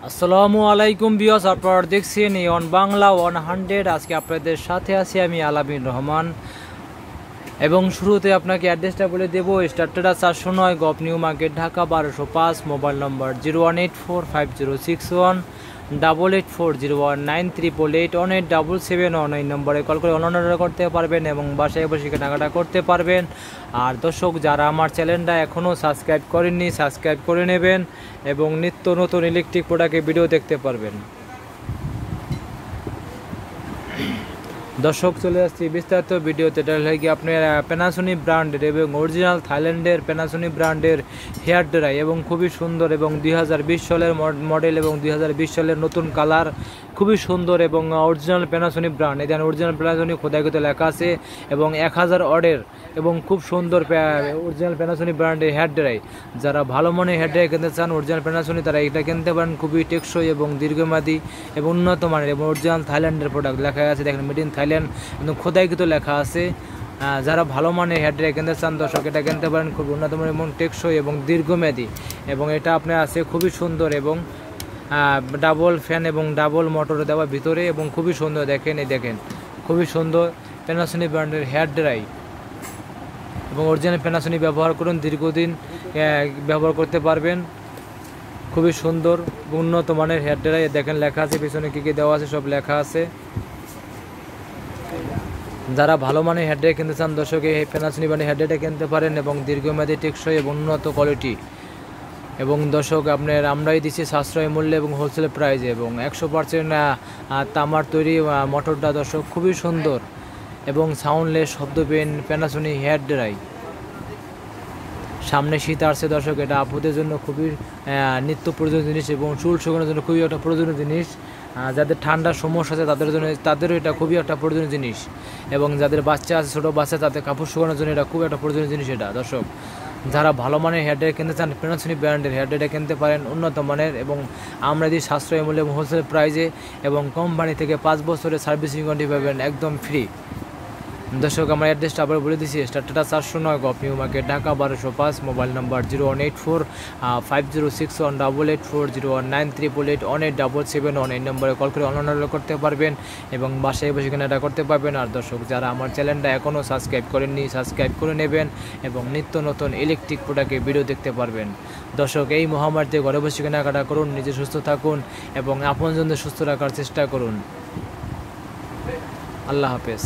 আসসালামু আলাইকুম ভিউয়ার্স, আপনারা দেখছেন অন বাংলা 100। আজকে আপনাদের সাথে আছি আমি আলামিন রহমান এবং শুরুতে আপনাকে অ্যাড্রেসটা বলে দেবো। স্টার্টারা 409 gov new market, Dhaka 1205। Mobile নম্বর 01845068840198888 নম্বরে কল করে অনলাইন অর্ডার করতে পারবেন এবং বাসায় বসে কেনাকাটা করতে পারবেন। আর দর্শক, যারা আমার চ্যানেলটা এখনও সাবস্ক্রাইব করেননি, সাবস্ক্রাইব করে নেবেন এবং নিত্য নতুন ইলেকট্রিক প্রোডাক্টের ভিডিও দেখতে পারবেন। দর্শক, চলে আসছি বিস্তারিত ভিডিওতে। এটা হলে কি আপনার প্যানাসোনিক ব্র্যান্ডের এবং অরিজিনাল থাইল্যান্ডের প্যানাসোনিক ব্র্যান্ডের হেয়ার ড্রাই এবং খুবই সুন্দর এবং 2020 সালের মডেল এবং 2020 সালের নতুন কালার, খুবই সুন্দর এবং অরিজিনাল প্যানাসোনিক ব্র্যান্ড। এখানে অরিজিনাল প্যানাসোনিক খোদাই করতে লেখা আছে এবং 1000 অর্ডের এবং খুব সুন্দর অরিজিনাল প্যানাসোনিক ব্র্যান্ডের হেয়ার ড্রাই। যারা ভালো মনে হেয়ার ড্রাই কিনতে চান অরিজিনাল প্যানাসোনিক, তারা এটা কিনতে পারেন। খুবই টেকসই এবং দীর্ঘমেয়াদী এবং উন্নত মানের এবং অরিজিনাল থাইল্যান্ডের প্রোডাক্ট লেখা আছে, দেখেন মেড ইন থাইল্যান্ড এবং খোদাইকৃত লেখা আছে। যারা ভালো মানের হেয়ার ড্রাই কিনতে চান দর্শক, এটা কিনতে পারেন। খুব উন্নত মানের এবং টেকসই এবং দীর্ঘমেয়াদী এবং এটা আপনার আছে খুবই সুন্দর এবং ডাবল ফ্যান এবং ডাবল মোটর দেওয়া ভিতরে এবং খুবই সুন্দর। দেখেন, এই দেখেন খুবই সুন্দর প্যানাসোনিক ব্র্যান্ডের হেয়ার ড্রাই এবং অরিজিনাল প্যানাসোনিক ব্যবহার করুন, দীর্ঘদিন ব্যবহার করতে পারবেন। খুবই সুন্দর উন্নত মানের হেয়ার ড্রাই। দেখেন লেখা আছে পিছনে কী কী দেওয়া আছে, সব লেখা আছে। যারা ভালো মানের হেয়ার ড্রাই কিনতে চান দর্শক, এই প্যানাসোনিক ব্র্যান্ডের হেয়ার ড্রাইটা কিনতে পারেন এবং দীর্ঘমেয়াদী টেকসই এবং উন্নত কোয়ালিটি। এবং দর্শক, আপনার আমরাই দিচ্ছি সাশ্রয় মূল্যে এবং হোলসেল প্রাইজে এবং 100% তামার তৈরি মোটরটা দর্শক খুবই সুন্দর এবং সাউন্ডলেস শব্দহীন প্যানাসোনিক হেয়ার ড্রাই। সামনে শীত আসছে দর্শক, এটা আপুদের জন্য খুবই নিত্য প্রয়োজনীয় জিনিস এবং চুল শুকানোর জন্য খুবই একটা প্রয়োজনীয় জিনিস। যাদের ঠান্ডার সমস্যা আছে তাদেরও এটা খুবই একটা প্রয়োজনীয় জিনিস এবং যাদের বাচ্চা আছে, ছোটো বাচ্চা, তাদের কাপড় শুকানোর জন্য এটা খুব একটা প্রয়োজনীয় জিনিস এটা। দর্শক, যারা ভালো মানের হেয়ার ড্রাই কিনতে চান প্যানাসোনিক ব্র্যান্ডের হেয়ার ড্রাইটা কিনতে পারেন উন্নত মানের এবং আমরা দিই সাশ্রয় মূল্যে এবং হোলসেল প্রাইজে এবং কোম্পানি থেকে 5 বছরের সার্ভিসিং ওয়ারেন্টি পাবেন একদম ফ্রি। দর্শক, আমার অ্যাড্রেসটা আবার বলে দিচ্ছি। স্টার্টারা 409 gov new market, Dhaka 1205। Mobile number 01845068840198888 এই নম্বরে কল করে অনলাইন অর্ডার করতে পারবেন এবং বাসায় বসে কেনাকাটা করতে পারবেন। আর দর্শক, যারা আমার চ্যানেলটা এখনও সাবস্ক্রাইব করেননি, সাবস্ক্রাইব করে নেবেন এবং নিত্য নতুন ইলেকট্রিক প্রোডাক্টের ভিডিও দেখতে পারবেন। দর্শক, এই মহামারীতে ঘরে বসে কেনাকাটা করুন, নিজে সুস্থ থাকুন এবং আপনজনদের সুস্থ রাখার চেষ্টা করুন। আল্লাহ হাফেজ।